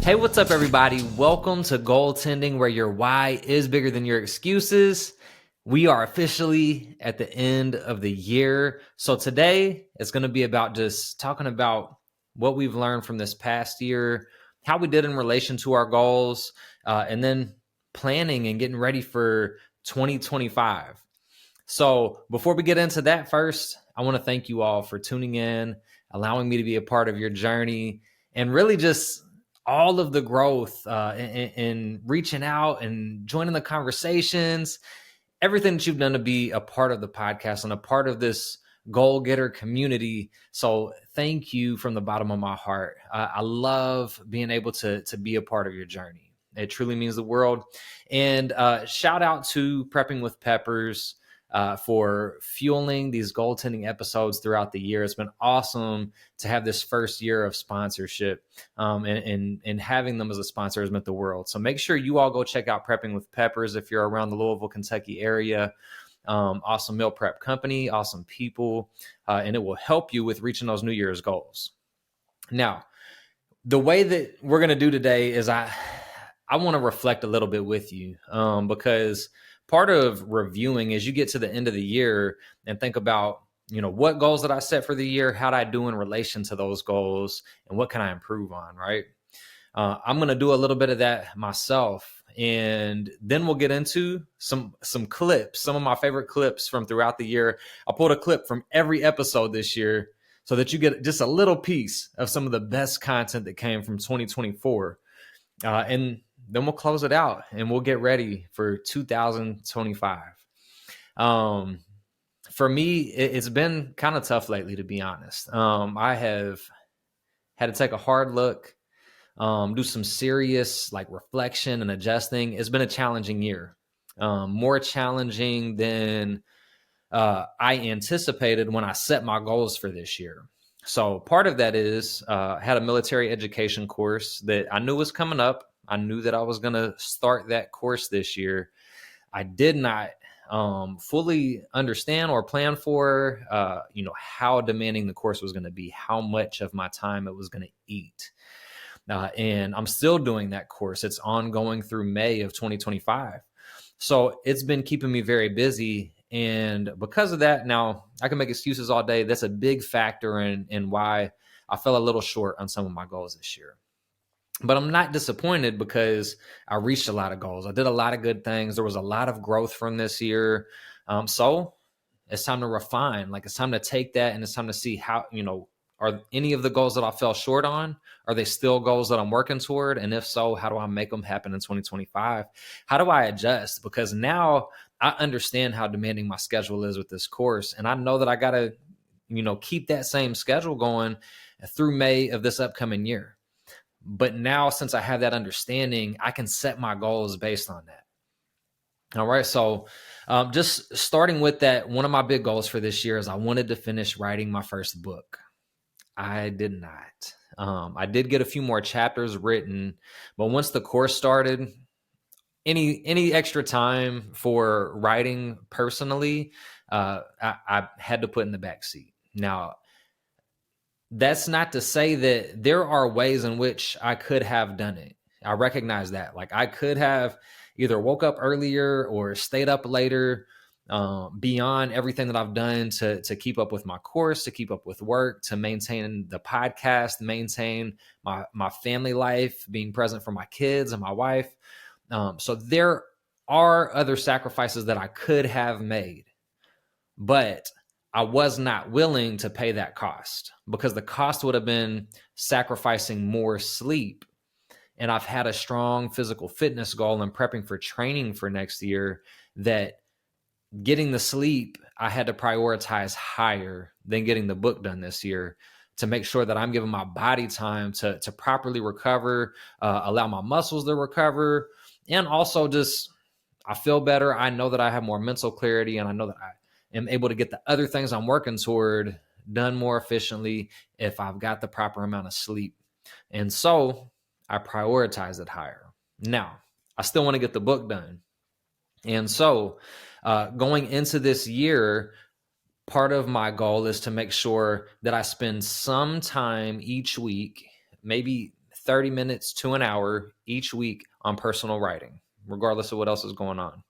Hey, what's up, everybody? Welcome to Goaltending, where your why is bigger than your excuses. We are officially at the end of the year. So today it's going to be about just talking about what we've learned from this past year, how we did in relation to our goals, and then planning and getting ready for 2025. So before we get into that, first, I want to thank you all for tuning in, allowing me to be a part of your journey, and really just all of the growth and reaching out and joining the conversations, everything that you've done to be a part of the podcast and a part of this goal getter community. So thank you from the bottom of my heart. I love being able to be a part of your journey. It truly means the world. And shout out to Prepping with Peppers for fueling these goaltending episodes throughout the year. It's been awesome to have this first year of sponsorship, and having them as a sponsor has meant the world. So make sure you all go check out Prepping with Peppers if you're around the Louisville, Kentucky area. Awesome meal prep company, awesome people, and it will help you with reaching those New Year's goals. Now, the way that we're going to do today is I want to reflect a little bit with you, because part of reviewing is you get to the end of the year and think about, what goals did I set for the year? How did I do in relation to those goals? And what can I improve on, right? I'm going to do a little bit of that myself. And then we'll get into some clips, some of my favorite clips from throughout the year. I pulled a clip from every episode this year so that you get just a little piece of some of the best content that came from 2024. And then we'll close it out and we'll get ready for 2025. For me, it's been kind of tough lately, to be honest. I have had to take a hard look, do some serious reflection and adjusting. It's been a challenging year, more challenging than I anticipated when I set my goals for this year. So part of that is I had a military education course that I knew was coming up. I knew that I was going to start that course this year. I did not fully understand or plan for, how demanding the course was going to be, how much of my time it was going to eat. And I'm still doing that course. It's ongoing through May of 2025. So it's been keeping me very busy. And because of that, now I can make excuses all day. That's a big factor in why I fell a little short on some of my goals this year. But I'm not disappointed because I reached a lot of goals. I did a lot of good things. There was a lot of growth from this year. So it's time to refine. It's time to take that and it's time to see how, are any of the goals that I fell short on, are they still goals that I'm working toward? And if so, how do I make them happen in 2025? How do I adjust? Because now I understand how demanding my schedule is with this course. And I know that I got to, keep that same schedule going through May of this upcoming year. But now, since I have that understanding, I can set my goals based on that. All right. So just starting with that, one of my big goals for this year is I wanted to finish writing my first book. I did not. I did get a few more chapters written, but once the course started, any extra time for writing personally, I had to put in the back seat. Now, that's not to say that there are ways in which I could have done it. I recognize that. I could have either woke up earlier or stayed up later, beyond everything that I've done to keep up with my course, to keep up with work, to maintain the podcast, maintain my family life, being present for my kids and my wife. So there are other sacrifices that I could have made, but I was not willing to pay that cost because the cost would have been sacrificing more sleep. And I've had a strong physical fitness goal and prepping for training for next year that getting the sleep, I had to prioritize higher than getting the book done this year to make sure that I'm giving my body time to properly recover, allow my muscles to recover. And also just, I feel better. I know that I have more mental clarity and I know that I am able to get the other things I'm working toward done more efficiently if I've got the proper amount of sleep. And so I prioritize it higher. Now, I still want to get the book done. And so going into this year, part of my goal is to make sure that I spend some time each week, maybe 30 minutes to an hour each week on personal writing, regardless of what else is going on.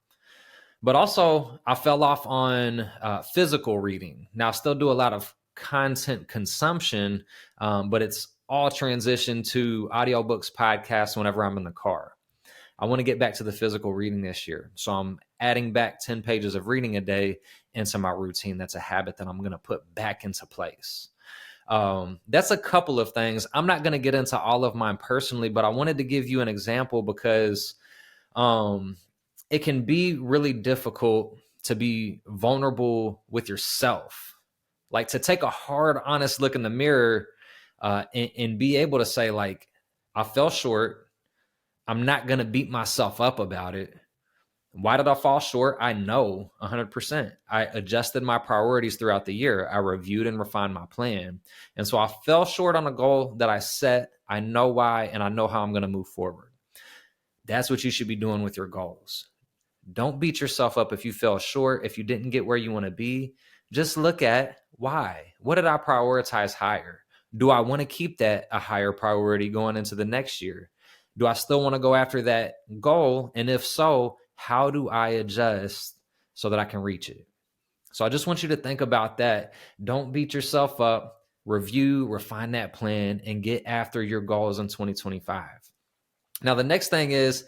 But also, I fell off on physical reading. Now, I still do a lot of content consumption, but it's all transitioned to audiobooks, podcasts whenever I'm in the car. I want to get back to the physical reading this year. So I'm adding back 10 pages of reading a day into my routine. That's a habit that I'm going to put back into place. That's a couple of things. I'm not going to get into all of mine personally, but I wanted to give you an example because it can be really difficult to be vulnerable with yourself. Like to take a hard, honest look in the mirror and be able to say, like, I fell short. I'm not going to beat myself up about it. Why did I fall short? I know 100%. I adjusted my priorities throughout the year. I reviewed and refined my plan. And so I fell short on a goal that I set. I know why, and I know how I'm going to move forward. That's what you should be doing with your goals. Don't beat yourself up if you fell short, if you didn't get where you want to be. Just look at why. What did I prioritize higher? Do I want to keep that a higher priority going into the next year? Do I still want to go after that goal? And if so, how do I adjust so that I can reach it? So I just want you to think about that. Don't beat yourself up. Review, refine that plan, and get after your goals in 2025. Now, the next thing is,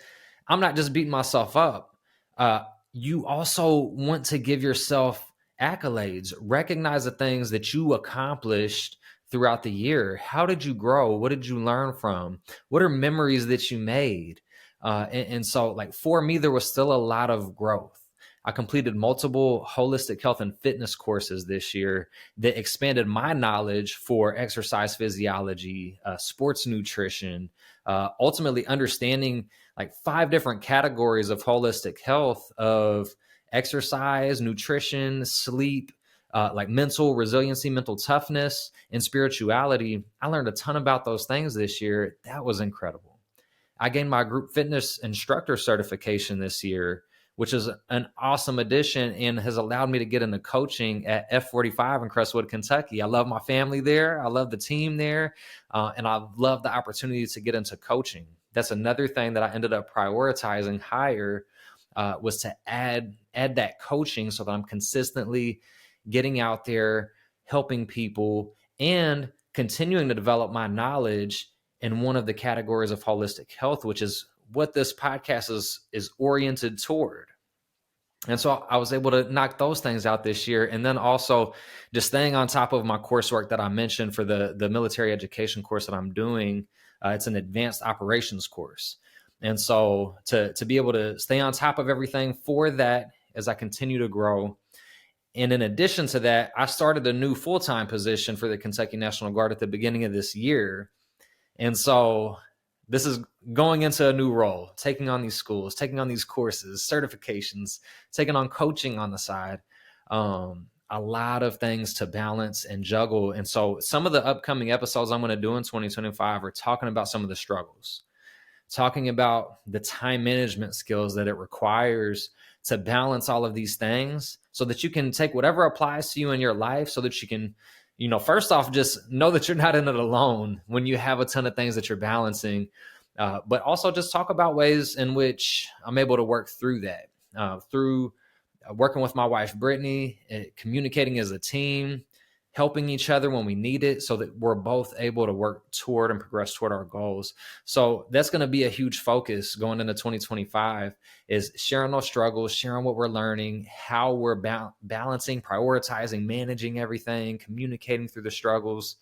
I'm not just beating myself up. You also want to give yourself accolades. Recognize the things that you accomplished throughout the year. How did you grow? What did you learn from? What are memories that you made? And so, like, for me, there was still a lot of growth. I completed multiple holistic health and fitness courses this year that expanded my knowledge for exercise physiology, sports nutrition, ultimately understanding like 5 different categories of holistic health of exercise, nutrition, sleep, like mental resiliency, mental toughness, and spirituality. I learned a ton about those things this year. That was incredible. I gained my group fitness instructor certification this year, which is an awesome addition and has allowed me to get into coaching at F45 in Crestwood, Kentucky. I love my family there. I love the team there. And I love the opportunity to get into coaching. That's another thing that I ended up prioritizing higher, was to add that coaching so that I'm consistently getting out there, helping people, and continuing to develop my knowledge in one of the categories of holistic health, which is what this podcast is oriented toward. And so I was able to knock those things out this year. And then also just staying on top of my coursework that I mentioned for the military education course that I'm doing. It's an advanced operations course. And so to be able to stay on top of everything for that as I continue to grow. And in addition to that, I started a new full-time position for the Kentucky National Guard at the beginning of this year. And so this is going into a new role, taking on these schools, taking on these courses, certifications, taking on coaching on the side. A lot of things to balance and juggle. And so some of the upcoming episodes I'm going to do in 2025 are talking about some of the struggles, talking about the time management skills that it requires to balance all of these things so that you can take whatever applies to you in your life so that you can, first off, just know that you're not in it alone when you have a ton of things that you're balancing, but also just talk about ways in which I'm able to work through that, through working with my wife, Brittany, communicating as a team, helping each other when we need it so that we're both able to work toward and progress toward our goals. So that's going to be a huge focus going into 2025 is sharing those struggles, sharing what we're learning, how we're balancing, prioritizing, managing everything, communicating through the struggles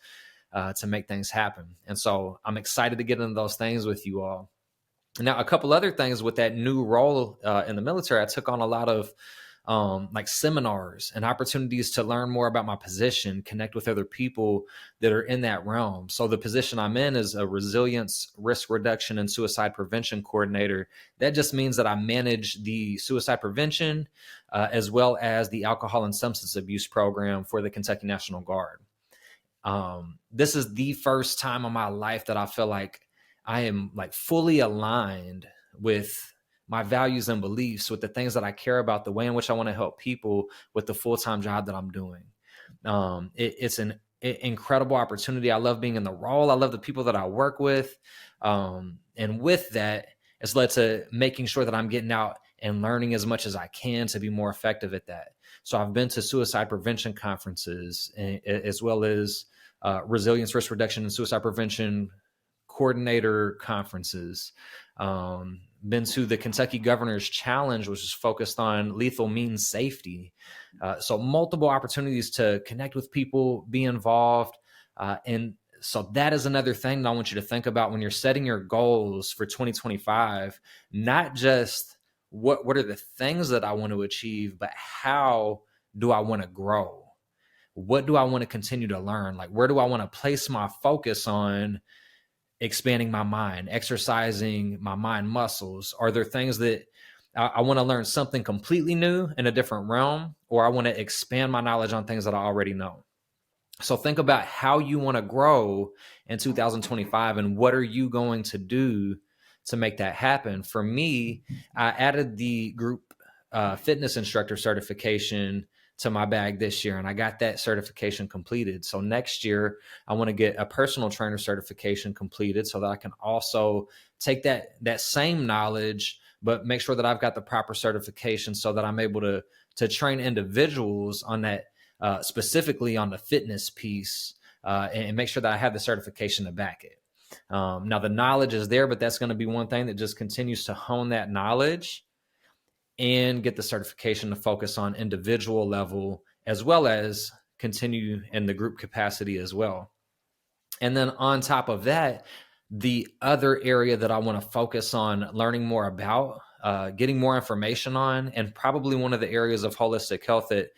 to make things happen. And so I'm excited to get into those things with you all. Now, a couple other things with that new role in the military, I took on a lot of like seminars and opportunities to learn more about my position, connect with other people that are in that realm. So the position I'm in is a resilience, risk reduction, and suicide prevention coordinator. That just means that I manage the suicide prevention as well as the alcohol and substance abuse program for the Kentucky National Guard. This is the first time in my life that I feel like I am like fully aligned with my values and beliefs, with the things that I care about, the way in which I want to help people with the full-time job that I'm doing. It's an incredible opportunity. I love being in the role. I love the people that I work with. And with that, it's led to making sure that I'm getting out and learning as much as I can to be more effective at that. So I've been to suicide prevention conferences, as well as resilience, risk reduction, and suicide prevention coordinator conferences. Been to the Kentucky Governor's Challenge, which is focused on lethal means safety. So multiple opportunities to connect with people, be involved. And so that is another thing that I want you to think about when you're setting your goals for 2025, not just what are the things that I want to achieve, but how do I want to grow? What do I want to continue to learn? Like, where do I want to place my focus on expanding my mind, exercising my mind muscles? Are there things that I want to learn something completely new in a different realm, or I want to expand my knowledge on things that I already know? So think about how you want to grow in 2025 and what are you going to do to make that happen. For me, I added the group fitness instructor certification to my bag this year, and I got that certification completed. So next year, I want to get a personal trainer certification completed so that I can also take that same knowledge, but make sure that I've got the proper certification so that I'm able to train individuals on that, specifically on the fitness piece, and make sure that I have the certification to back it. Now the knowledge is there, but that's going to be one thing that just continues to hone that knowledge and get the certification to focus on individual level, as well as continue in the group capacity as well. And then on top of that, the other area that I want to focus on learning more about, getting more information on, and probably one of the areas of holistic health that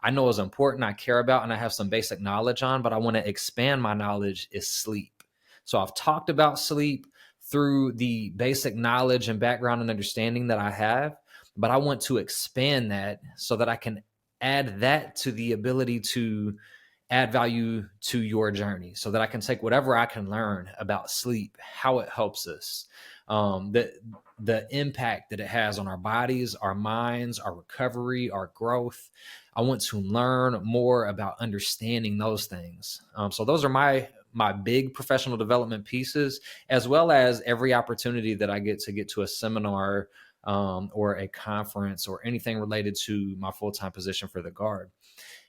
I know is important, I care about, and I have some basic knowledge on, but I want to expand my knowledge, is sleep. So I've talked about sleep through the basic knowledge and background and understanding that I have, but I want to expand that so that I can add that to the ability to add value to your journey, so that I can take whatever I can learn about sleep, how it helps us, the impact that it has on our bodies, our minds, our recovery, our growth. I want to learn more about understanding those things. So those are my big professional development pieces, as well as every opportunity that I get to a seminar or a conference or anything related to my full-time position for the Guard,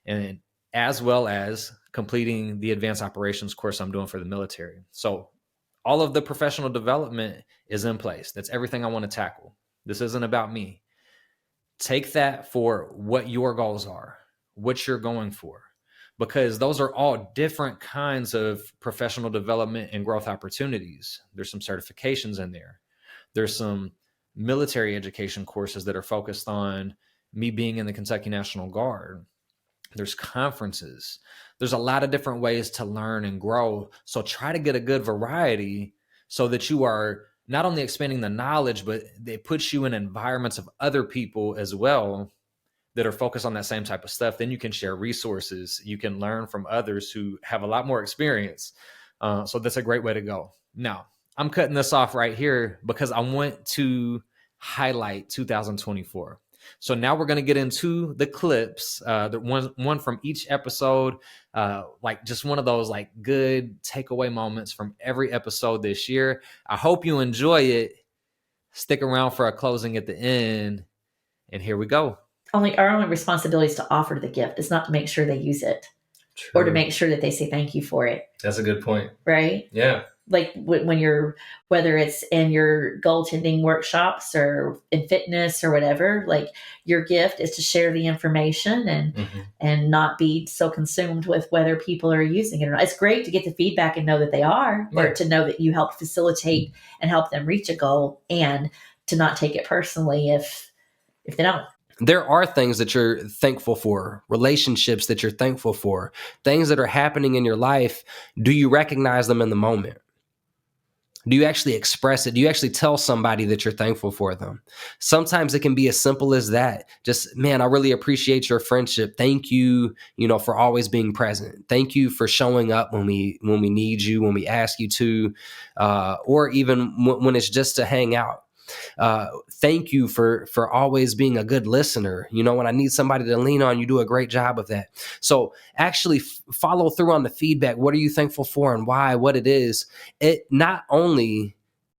and as well as completing the advanced operations course I'm doing for the military. So all of the professional development is in place. That's everything I want to tackle. This isn't about me. Take that for what your goals are, what you're going for, because those are all different kinds of professional development and growth opportunities. There's some certifications in there. There's some military education courses that are focused on me being in the Kentucky National Guard. There's conferences. There's a lot of different ways to learn and grow. So try to get a good variety so that you are not only expanding the knowledge, but it puts you in environments of other people as well that are focused on that same type of stuff. Then you can share resources. You can learn from others who have a lot more experience. So that's a great way to go. Now, I'm cutting this off right here because I want to highlight 2024. So now we're going to get into the clips, the one from each episode, like just one of those like good takeaway moments from every episode this year. I hope you enjoy it. Stick around for a closing at the end. And here we go. Our only responsibility is to offer the gift. It's not to make sure they use it. True. Or to make sure that they say thank you for it. That's a good point. Right? Yeah. Like when you're, whether it's in your goaltending workshops or in fitness or whatever, like your gift is to share the information and not be so consumed with whether people are using it or not. It's great to get the feedback and know that they are, or to know that you help facilitate and help them reach a goal, and to not take it personally if they don't. There are things that you're thankful for, relationships that you're thankful for, things that are happening in your life. Do you recognize them in the moment? Do you actually express it? Do you actually tell somebody that you're thankful for them? Sometimes it can be as simple as that. Just, man, I really appreciate your friendship. Thank you, for always being present. Thank you for showing up when we need you, when we ask you to, or even when it's just to hang out. Thank you for always being a good listener. You know, when I need somebody to lean on, you do a great job of that. So actually follow through on the feedback. What are you thankful for and why, what it is? It not only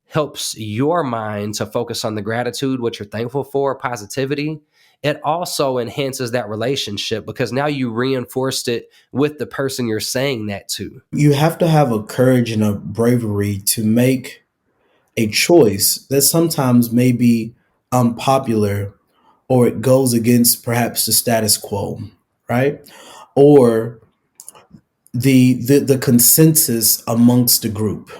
helps your mind to focus on the gratitude, what you're thankful for, positivity, it also enhances that relationship because now you reinforced it with the person you're saying that to. You have to have a courage and a bravery to make a choice that sometimes may be unpopular or it goes against perhaps the status quo, right? Or the consensus amongst the group,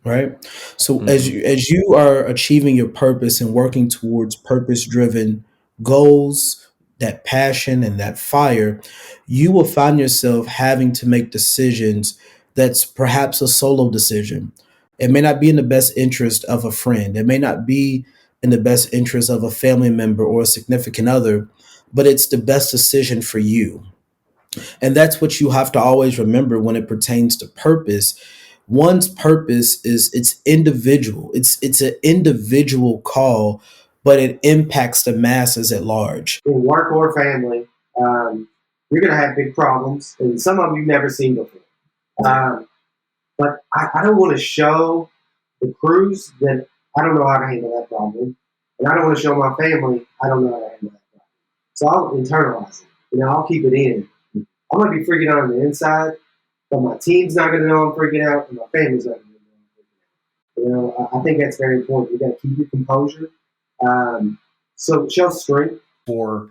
right? So as you are achieving your purpose and working towards purpose driven goals, that passion and that fire, you will find yourself having to make decisions that's perhaps a solo decision. It may not be in the best interest of a friend. It may not be in the best interest of a family member or a significant other, but it's the best decision for you. And that's what you have to always remember when it pertains to purpose. One's purpose is it's individual. It's an individual call, but it impacts the masses at large. In work or family, you're going to have big problems, and some of them you've never seen before. But I don't want to show the crews that I don't know how to handle that problem, and I don't want to show my family I don't know how to handle that problem. So I'll internalize it. I'll keep it in. I might be freaking out on the inside, but my team's not going to know I'm freaking out, and my family's not going to know I'm freaking out. I think that's very important. You got to keep your composure. So show strength. For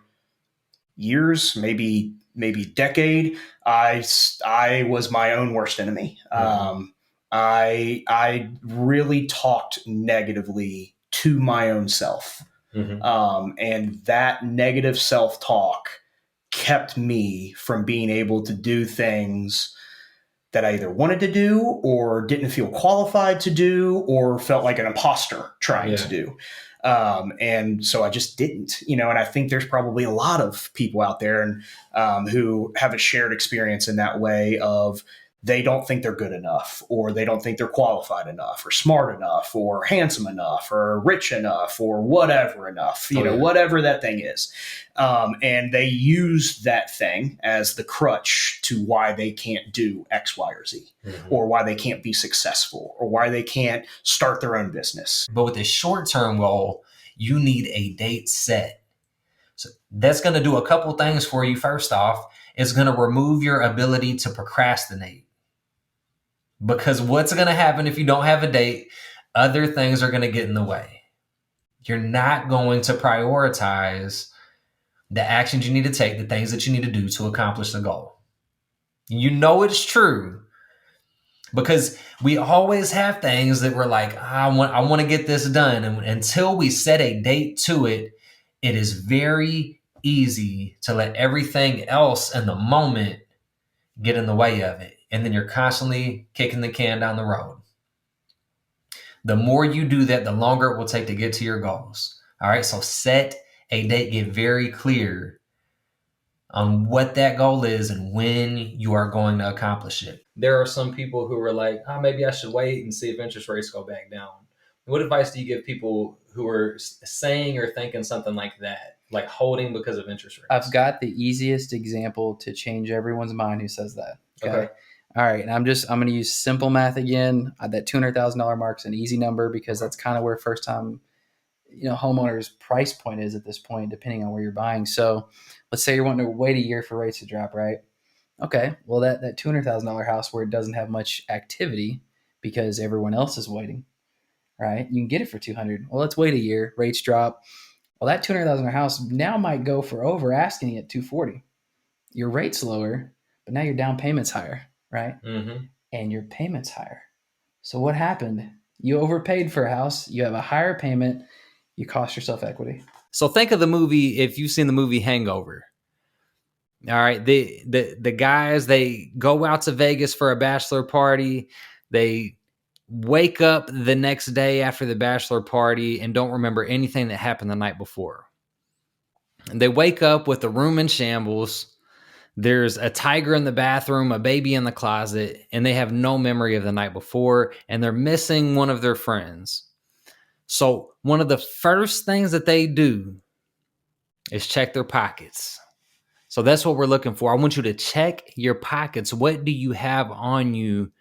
years, maybe decade, I was my own worst enemy. I really talked negatively to my own self, and that negative self-talk kept me from being able to do things that I either wanted to do or didn't feel qualified to do or felt like an imposter trying to do. And so I just didn't, and I think there's probably a lot of people out there and who have a shared experience in that way of they don't think they're good enough, or they don't think they're qualified enough, or smart enough, or handsome enough, or rich enough, or whatever enough, whatever that thing is. And they use that thing as the crutch to why they can't do X, Y, or Z, or why they can't be successful, or why they can't start their own business. But with a short-term goal, you need a date set. So that's going to do a couple things for you. First off, it's going to remove your ability to procrastinate. Because what's going to happen if you don't have a date? Other things are going to get in the way. You're not going to prioritize the actions you need to take, the things that you need to do to accomplish the goal. You know it's true because we always have things that we're like, I want to get this done. And until we set a date to it, it is very easy to let everything else in the moment get in the way of it. And then you're constantly kicking the can down the road. The more you do that, the longer it will take to get to your goals. All right, so set a date, get very clear on what that goal is and when you are going to accomplish it. There are some people who are like, maybe I should wait and see if interest rates go back down. What advice do you give people who are saying or thinking something like that, like holding because of interest rates? I've got the easiest example to change everyone's mind who says that. Okay. All right. And I'm going to use simple math again. That $200,000 mark's an easy number because that's kind of where first time, homeowners price point is at this point, depending on where you're buying. So let's say you're wanting to wait a year for rates to drop, right? Okay. Well, that $200,000 house where it doesn't have much activity because everyone else is waiting, right? You can get it for 200. Well, let's wait a year, rates drop. Well, that $200,000 house now might go for over asking at 240. Your rate's lower, but now your down payment's higher, right? And your payment's higher. So what happened? You overpaid for a house. You have a higher payment. You cost yourself equity. So think of the movie, if you've seen the movie Hangover. All right, the guys, they go out to Vegas for a bachelor party. They wake up the next day after the bachelor party and don't remember anything that happened the night before. And they wake up with the room in shambles. There's a tiger in the bathroom, a baby in the closet, and they have no memory of the night before, and they're missing one of their friends. So one of the first things that they do is check their pockets. So that's what we're looking for. I want you to check your pockets. What do you have on you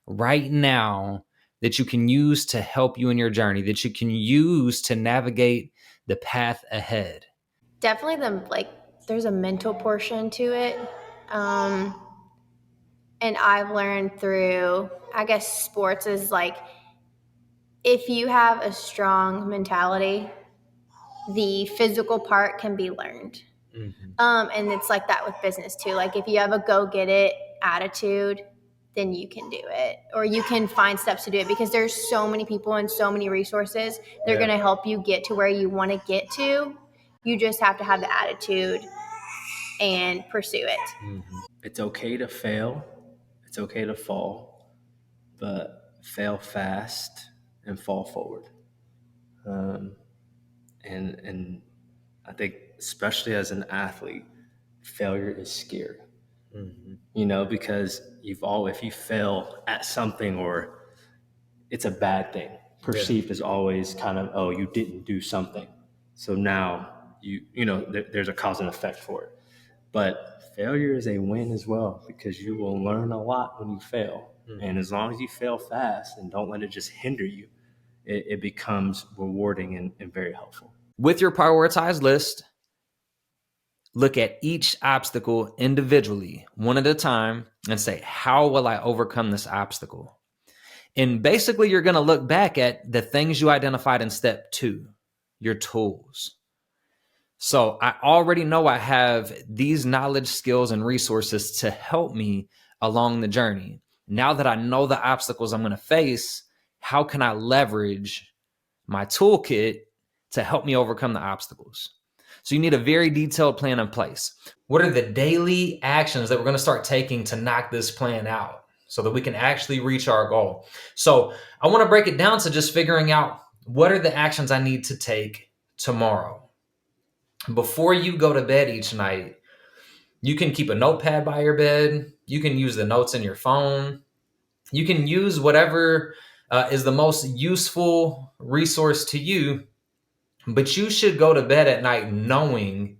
right now that you can use to help you in your journey, that you can use to navigate the path ahead? Definitely there's a mental portion to it. And I've learned through, I guess, sports is like, if you have a strong mentality, the physical part can be learned. And it's like that with business too. Like if you have a go get it attitude, then you can do it, or you can find steps to do it, because there's so many people and so many resources. They're going to help you get to where you want to get to. You just have to have the attitude and pursue it. It's okay to fail. It's okay to fall, but fail fast and fall forward. And I think, especially as an athlete, failure is scary. Because if you fail at something, or it's a bad thing, perceived as always kind of, oh, you didn't do something, so now there's a cause and effect for it. But failure is a win as well, because you will learn a lot when you fail. And as long as you fail fast and don't let it just hinder you, it becomes rewarding and very helpful. With your prioritized list, look at each obstacle individually, one at a time, and say, how will I overcome this obstacle? And basically, you're going to look back at the things you identified in step 2, your tools. So I already know I have these knowledge, skills, and resources to help me along the journey. Now that I know the obstacles I'm going to face, how can I leverage my toolkit to help me overcome the obstacles? So you need a very detailed plan in place. What are the daily actions that we're going to start taking to knock this plan out so that we can actually reach our goal? So I want to break it down to just figuring out, what are the actions I need to take tomorrow? Before you go to bed each night, you can keep a notepad by your bed. You can use the notes in your phone. You can use whatever is the most useful resource to you, but you should go to bed at night knowing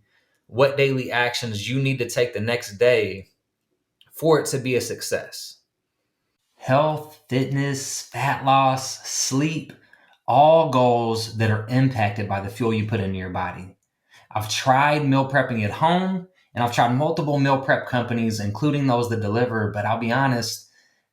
what daily actions you need to take the next day for it to be a success. Health, fitness, fat loss, sleep, all goals that are impacted by the fuel you put into your body. I've tried meal prepping at home, and I've tried multiple meal prep companies, including those that deliver, but I'll be honest,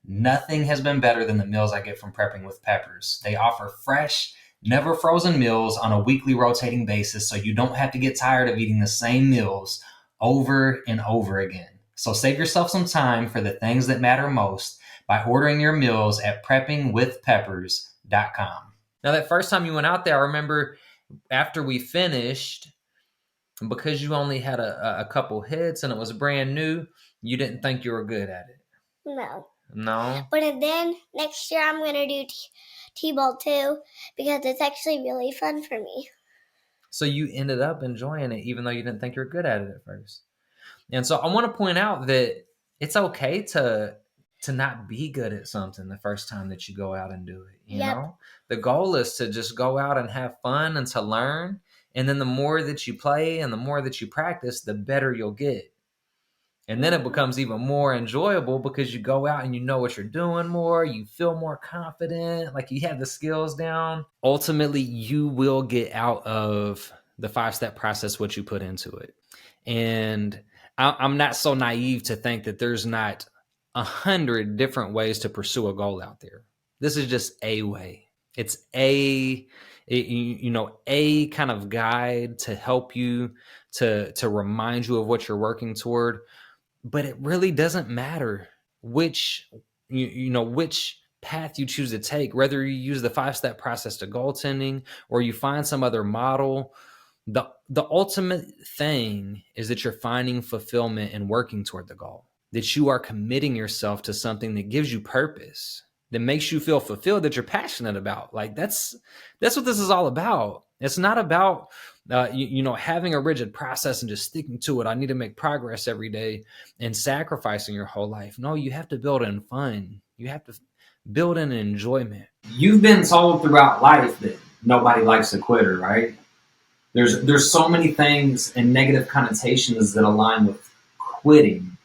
nothing has been better than the meals I get from Prepping with Peppers. They offer fresh, never frozen meals on a weekly rotating basis, so you don't have to get tired of eating the same meals over and over again. So save yourself some time for the things that matter most by ordering your meals at preppingwithpeppers.com. Now, that first time you went out there, I remember after we finished, because you only had a couple hits and it was brand new, you didn't think you were good at it. No? But then next year I'm going to do T-ball too, because it's actually really fun for me. So you ended up enjoying it, even though you didn't think you were good at it at first. And so I want to point out that it's okay to not be good at something the first time that you go out and do it. You know? The goal is to just go out and have fun and to learn. And then the more that you play and the more that you practice, the better you'll get. And then it becomes even more enjoyable because you go out and you know what you're doing more. You feel more confident, like you have the skills down. Ultimately, you will get out of the 5-step process what you put into it. And I'm not so naive to think that there's not 100 different ways to pursue a goal out there. This is just a way. It's a kind of guide to help you, to remind you of what you're working toward. But it really doesn't matter which path you choose to take, whether you use the 5-step process to goaltending or you find some other model. The ultimate thing is that you're finding fulfillment and working toward the goal, that you are committing yourself to something that gives you purpose, that makes you feel fulfilled, that you're passionate about. Like that's what this is all about. It's not about having a rigid process and just sticking to it. I need to make progress every day and sacrificing your whole life. No, you have to build in fun. You have to build in enjoyment. You've been told throughout life that nobody likes a quitter, right? There's so many things and negative connotations that align with quitting.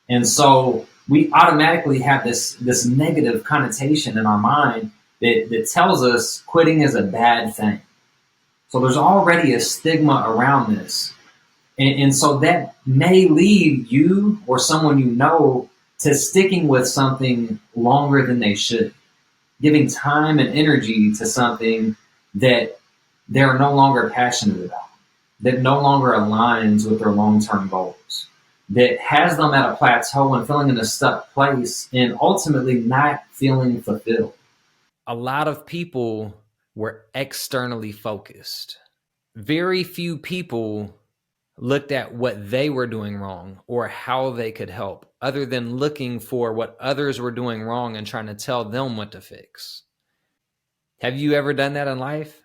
And so we automatically have this negative connotation in our mind that tells us quitting is a bad thing. So there's already a stigma around this. And so that may lead you or someone you know to sticking with something longer than they should, giving time and energy to something that they're no longer passionate about, that no longer aligns with their long-term goals, that has them at a plateau and feeling in a stuck place and ultimately not feeling fulfilled. A lot of people were externally focused. Very few people looked at what they were doing wrong or how they could help, other than looking for what others were doing wrong and trying to tell them what to fix. Have you ever done that in life?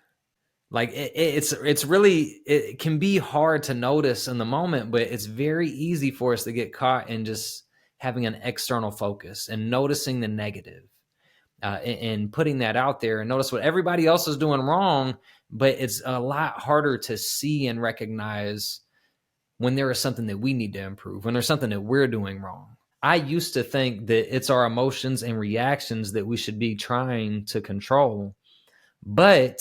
Like it's really, it can be hard to notice in the moment, but it's very easy for us to get caught in just having an external focus and noticing the negative and putting that out there and notice what everybody else is doing wrong. But it's a lot harder to see and recognize when there is something that we need to improve, when there's something that we're doing wrong. I used to think that it's our emotions and reactions that we should be trying to control, but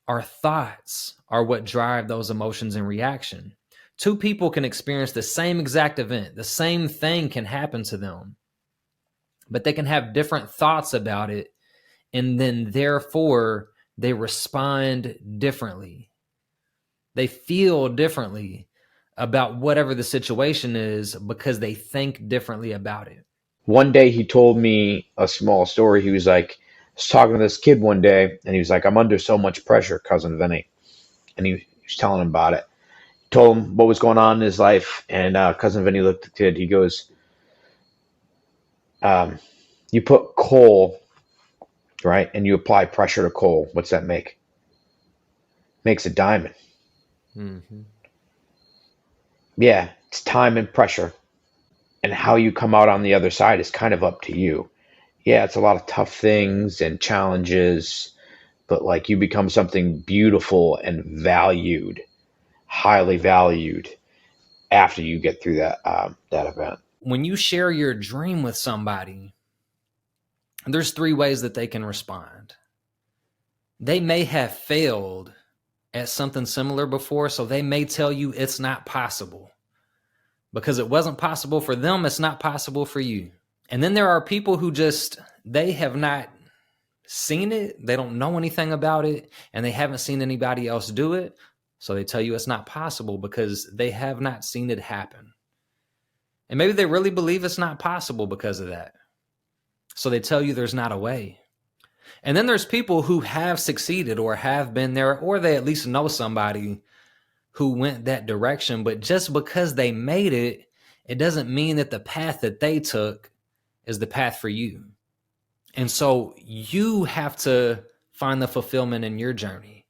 our thoughts are what drive those emotions and reaction. Two people can experience the same exact event. The same thing can happen to them, but they can have different thoughts about it. And then therefore they respond differently. They feel differently about whatever the situation is because they think differently about it. One day he told me a small story. He was like, I was talking to this kid one day, and he was like, I'm under so much pressure, Cousin Vinny. And he was telling him about it. He told him what was going on in his life, and Cousin Vinny looked at the kid. He goes, you put coal, right, and you apply pressure to coal. What's that make? Makes a diamond. Mm-hmm. Yeah, it's time and pressure. And how you come out on the other side is kind of up to you. Yeah, it's a lot of tough things and challenges, but like you become something beautiful and valued, highly valued after you get through that event. When you share your dream with somebody, there's 3 ways that they can respond. They may have failed at something similar before, so they may tell you it's not possible. Because it wasn't possible for them, it's not possible for you. And then there are people who they have not seen it, they don't know anything about it, and they haven't seen anybody else do it, so they tell you it's not possible because they have not seen it happen. And maybe they really believe it's not possible because of that. So they tell you there's not a way. And then there's people who have succeeded or have been there, or they at least know somebody who went that direction. But just because they made it, it doesn't mean that the path that they took is the path for you. And so you have to find the fulfillment in your journey.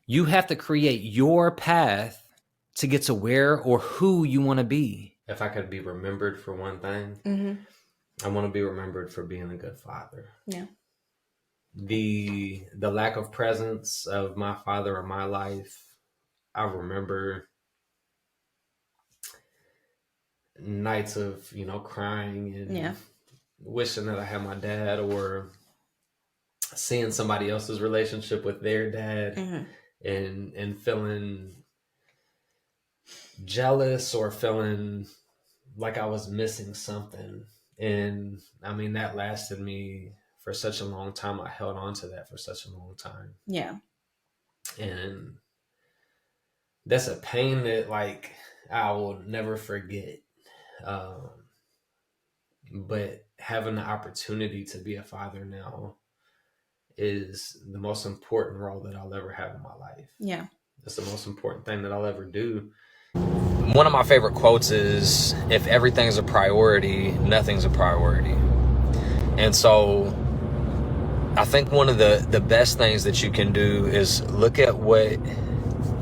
You have to create your path to get to where or who you want to be. If I could be remembered for one thing, I want to be remembered for being a good father. Yeah. The lack of presence of my father in my life, I remember nights of, crying and wishing that I had my dad, or seeing somebody else's relationship with their dad and feeling jealous or feeling like I was missing something. And I mean, that lasted me for such a long time. I held on to that for such a long time. Yeah. And that's a pain that I will never forget. But having the opportunity to be a father now is the most important role that I'll ever have in my life. Yeah. It's the most important thing that I'll ever do. One of my favorite quotes is, if everything's a priority, nothing's a priority. And so I think one of the best things that you can do is look at what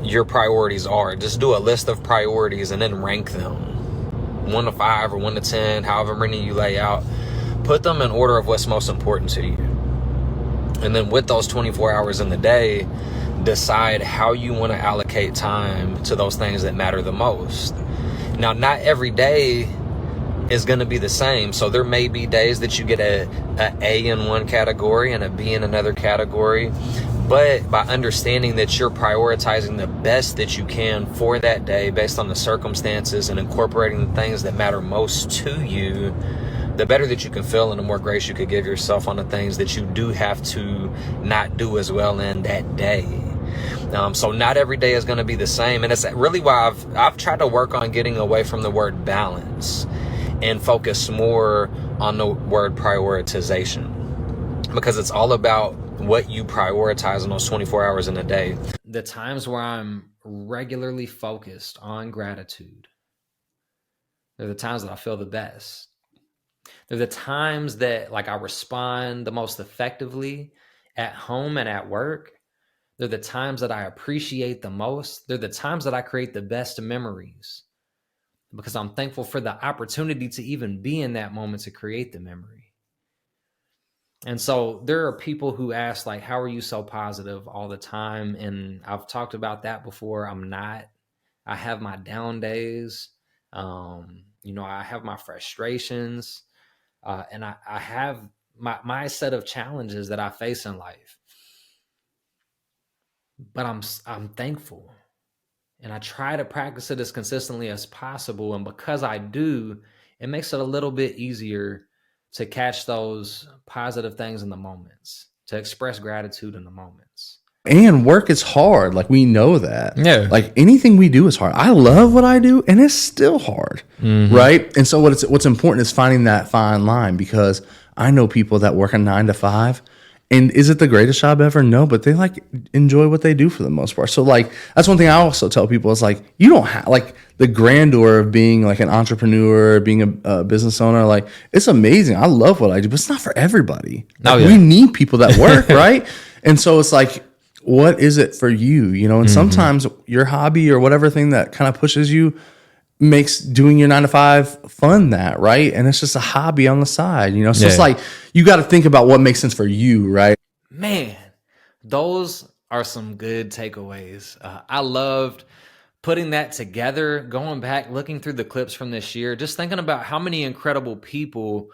your priorities are. Just do a list of priorities and then rank them 1 to 5 or 1 to 10, however many you lay out. Put them in order of what's most important to you. And then with those 24 hours in the day, decide how you want to allocate time to those things that matter the most. Now, not every day is going to be the same. So there may be days that you get a A in one category and a B in another category. But by understanding that you're prioritizing the best that you can for that day based on the circumstances and incorporating the things that matter most to you, the better that you can feel and the more grace you could give yourself on the things that you do have to not do as well in that day. So not every day is going to be the same. And it's really why I've tried to work on getting away from the word balance and focus more on the word prioritization, because it's all about what you prioritize in those 24 hours in a day. The times where I'm regularly focused on gratitude, they're the times that I feel the best. They're the times that I respond the most effectively at home and at work. They're the times that I appreciate the most. They're the times that I create the best memories, because I'm thankful for the opportunity to even be in that moment to create the memory. And so there are people who ask, how are you so positive all the time? And I've talked about that before. I'm not. I have my down days. I have my frustrations. And I have my set of challenges that I face in life. But I'm thankful. And I try to practice it as consistently as possible. And because I do, it makes it a little bit easier to catch those positive things in the moments, to express gratitude in the moments. And work is hard. We know that. Yeah. Anything we do is hard. I love what I do, and it's still hard. Mm-hmm. Right? And so what's important is finding that fine line, because I know people that work a 9 to 5. And is it the greatest job ever? No, but they enjoy what they do for the most part. So that's one thing I also tell people is you don't have the grandeur of being an entrepreneur, being a business owner. It's amazing. I love what I do, but it's not for everybody. We need people that work, right? And so it's what is it for you? And sometimes your hobby or whatever thing that kind of pushes you makes doing your 9 to 5 fun, right? And it's just a hobby on the side, So it's you got to think about what makes sense for you, right? Man, those are some good takeaways. I loved putting that together, going back, looking through the clips from this year, just thinking about how many incredible people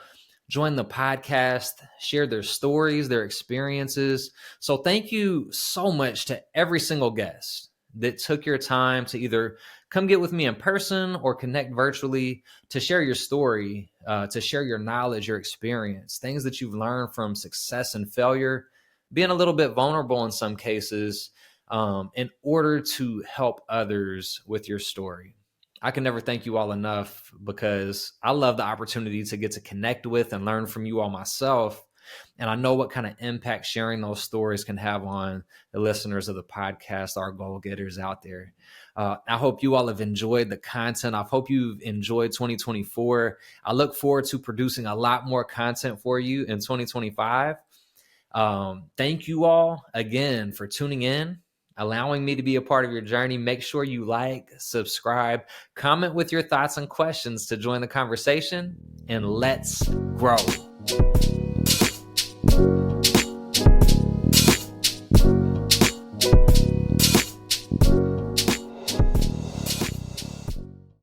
joined the podcast, shared their stories, their experiences. So thank you so much to every single guest that took your time to either come get with me in person or connect virtually to share your story, to share your knowledge, your experience, things that you've learned from success and failure, being a little bit vulnerable in some cases, in order to help others with your story. I can never thank you all enough, because I love the opportunity to get to connect with and learn from you all myself. And I know what kind of impact sharing those stories can have on the listeners of the podcast, our goal getters out there. I hope you all have enjoyed the content. I hope you've enjoyed 2024. I look forward to producing a lot more content for you in 2025. Thank you all again for tuning in, allowing me to be a part of your journey. Make sure you subscribe, comment with your thoughts and questions to join the conversation, and let's grow.